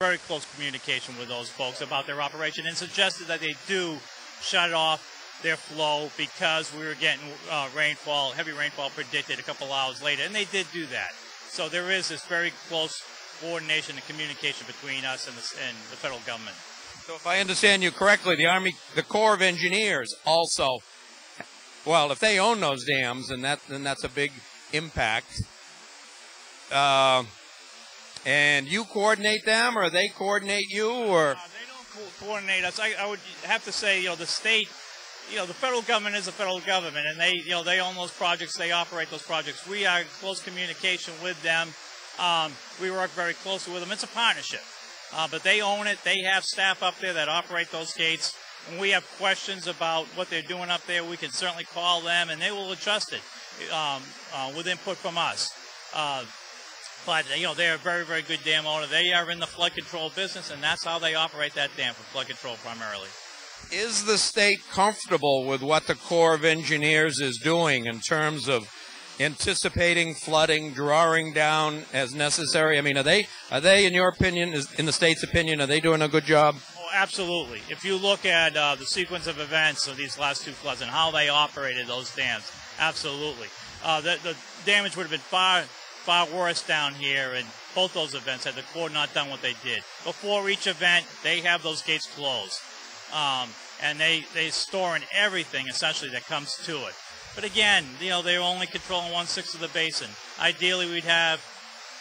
very close communication with those folks about their operation and suggested that they do shut off their flow because we were getting heavy rainfall predicted a couple hours later, and they did do that. So there is this very close coordination and communication between us and the federal government. So if I understand you correctly, the Corps of Engineers also, well, if they own those dams, then that's a big impact. And you coordinate them, or they coordinate you, or? They don't coordinate us. I would have to say, the state, the federal government is the federal government, and they own those projects, they operate those projects. We are in close communication with them. We work very closely with them. It's a partnership, but they own it. They have staff up there that operate those gates. When we have questions about what they're doing up there, we can certainly call them, and they will adjust it with input from us. But, they're a very, very good dam owner. They are in the flood control business, and that's how they operate that dam, for flood control primarily. Is the state comfortable with what the Corps of Engineers is doing in terms of anticipating flooding, drawing down as necessary? I mean, are they, in your opinion, in the state's opinion, are they doing a good job? Oh, absolutely. If you look at the sequence of events of these last two floods and how they operated those dams, absolutely. The damage would have been far worse down here, and both those events had the Corps not done what they did. Before each event, they have those gates closed, and they store in everything, essentially, that comes to it. But again, they're only controlling 1/6 of the basin. Ideally, we'd have,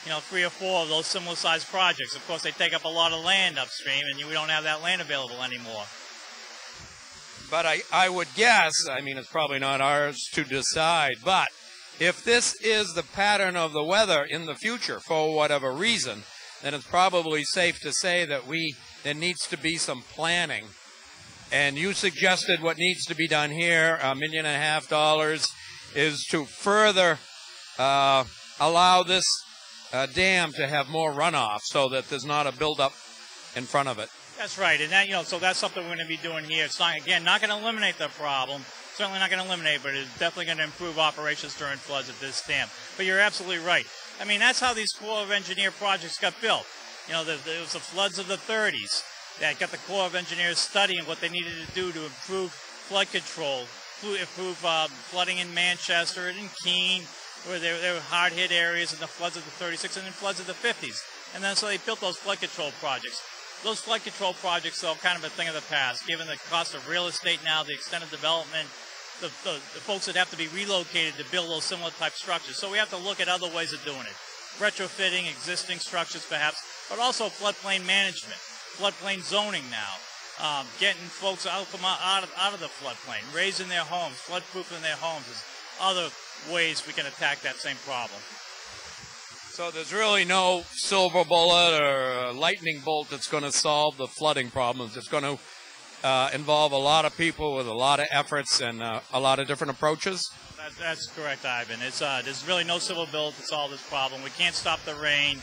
3 or 4 of those similar-sized projects. Of course, they take up a lot of land upstream, and we don't have that land available anymore. But I would guess, I mean, it's probably not ours to decide, but if this is the pattern of the weather in the future, for whatever reason, then it's probably safe to say that there needs to be some planning. And you suggested what needs to be done here, $1.5 million, is to further allow this dam to have more runoff so that there's not a buildup in front of it. That's right, and that, so that's something we're going to be doing here. It's not going to eliminate the problem. Certainly not going to eliminate, but it's definitely going to improve operations during floods at this dam. But you're absolutely right. I mean, that's how these Corps of Engineer projects got built. There was the floods of the 30s that got the Corps of Engineers studying what they needed to do to improve flood control, improve flooding in Manchester and in Keene, where there were hard-hit areas in the floods of the 36 and then floods of the 50s. And then so they built those flood control projects. Those flood control projects, though, kind of a thing of the past. Given the cost of real estate now, the extent of development, the folks that have to be relocated to build those similar type structures. So we have to look at other ways of doing it. Retrofitting existing structures, perhaps, but also floodplain management, floodplain zoning now, getting folks out of the floodplain, raising their homes, flood-proofing their homes. There's other ways we can attack that same problem. So there's really no silver bullet or lightning bolt that's going to solve the flooding problems. It's going to involve a lot of people with a lot of efforts and a lot of different approaches? That's correct, Ivan. There's really no silver bullet to solve this problem. We can't stop the rain.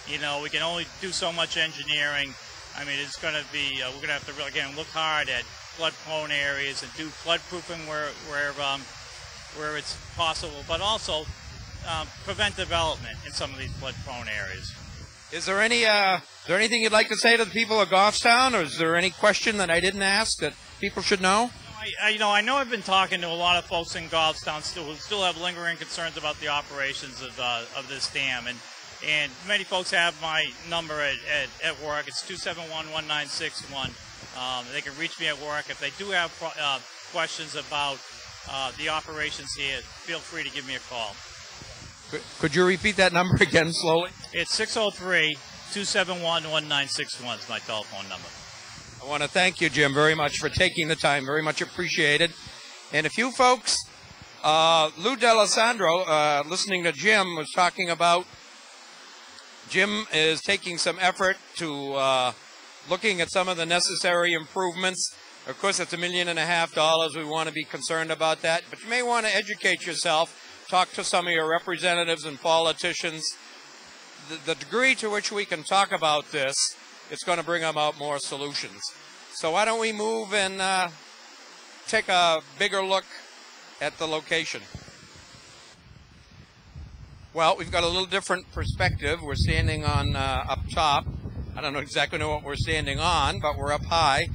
We can only do so much engineering. I mean, it's going to be, we're going to have to, really, again, look hard at flood-prone areas and do flood-proofing where it's possible, but also prevent development in some of these flood-prone areas. Is there anything you'd like to say to the people of Goffstown, or is there any question that I didn't ask that people should know? I know I've been talking to a lot of folks in Goffstown who still have lingering concerns about the operations of this dam, and many folks have my number at work. It's 271-1961. They can reach me at work if they do have questions about the operations here. Feel free to give me a call. Could you repeat that number again slowly? It's 603-271-1961 is my telephone number. I want to thank you, Jim, very much for taking the time. Very much appreciated. And if you folks, Lou D'Alessandro, listening to Jim, was talking about Jim is taking some effort to looking at some of the necessary improvements. Of course, it's $1.5 million. We want to be concerned about that. But you may want to educate yourself. Talk to some of your representatives and politicians. The degree to which we can talk about this, it's going to bring about more solutions. So why don't we move and take a bigger look at the location. Well, we've got a little different perspective. We're standing on up top. I don't know exactly know what we're standing on, but we're up high.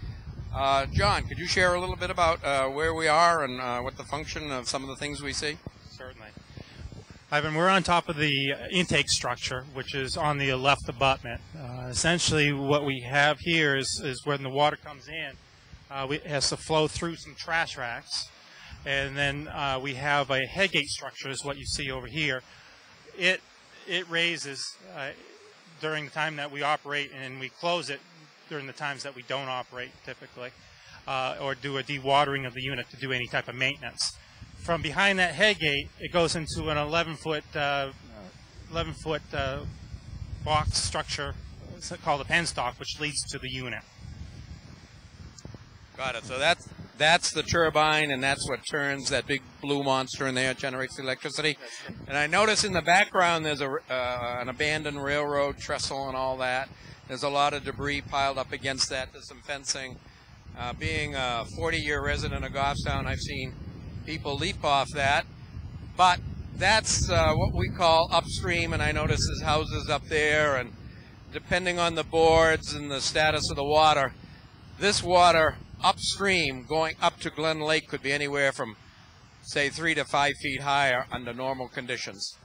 John, could you share a little bit about where we are and what the function of some of the things we see? Certainly. Ivan, we're on top of the intake structure, which is on the left abutment. Essentially, what we have here is when the water comes in, it has to flow through some trash racks. And then we have a headgate structure, is what you see over here. It raises during the time that we operate, and we close it during the times that we don't operate typically, or do a dewatering of the unit to do any type of maintenance. From behind that headgate, it goes into an 11-foot box structure called a penstock, which leads to the unit. Got it. So that's the turbine, and that's what turns that big blue monster in there, generates the electricity. And I notice in the background there's an abandoned railroad trestle and all that. There's a lot of debris piled up against that. There's some fencing. Being a 40-year resident of Goffstown, I've seen people leap off that. But that's what we call upstream, and I notice there's houses up there, and depending on the boards and the status of the water, this water upstream going up to Glen Lake could be anywhere from, say, 3 to 5 feet higher under normal conditions.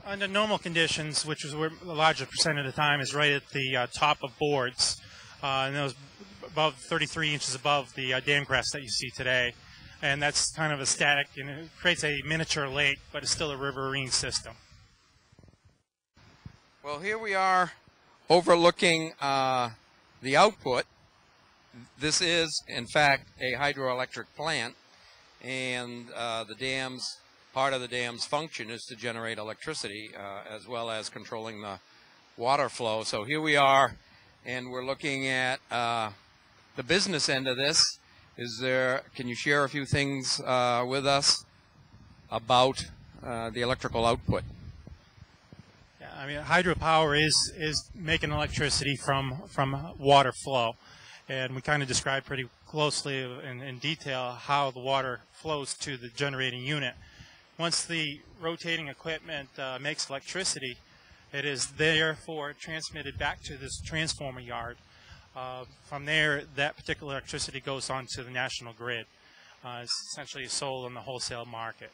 Under normal conditions, which is where the larger percent of the time is right at the top of boards, and those above 33 inches above the dam crest that you see today. And that's kind of a static, and it creates a miniature lake, but it's still a riverine system. Well, here we are overlooking the output. This is, in fact, a hydroelectric plant, and part of the dam's function is to generate electricity as well as controlling the water flow. So here we are, and we're looking at the business end of this. Can you share a few things with us about the electrical output? Yeah, I mean, hydropower is making electricity from water flow, and we kind of described pretty closely in detail how the water flows to the generating unit. Once the rotating equipment makes electricity, it is therefore transmitted back to this transformer yard. From there, that particular electricity goes on to the national grid. It's essentially sold on the wholesale market.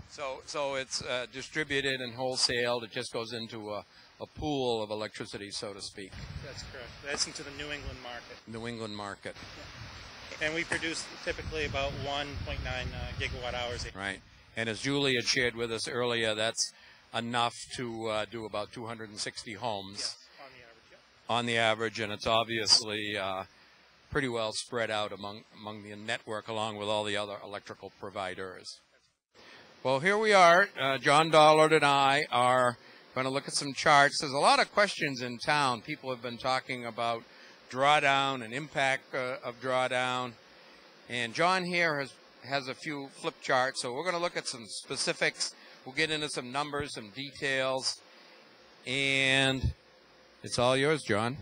So it's distributed and wholesaled. It just goes into a pool of electricity, so to speak. That's correct. That's into the New England market. New England market. Yeah. And we produce typically about 1.9 gigawatt hours. Right. And as Julie had shared with us earlier, that's enough to do about 260 homes. Yes, on the average. Yeah. On the average, and it's obviously pretty well spread out among the network along with all the other electrical providers. Well, here we are. John Dollard and I are going to look at some charts. There's a lot of questions in town. People have been talking about drawdown and impact of drawdown. And John here has a few flip charts, so we're going to look at some specifics. We'll get into some numbers, some details, and it's all yours, John.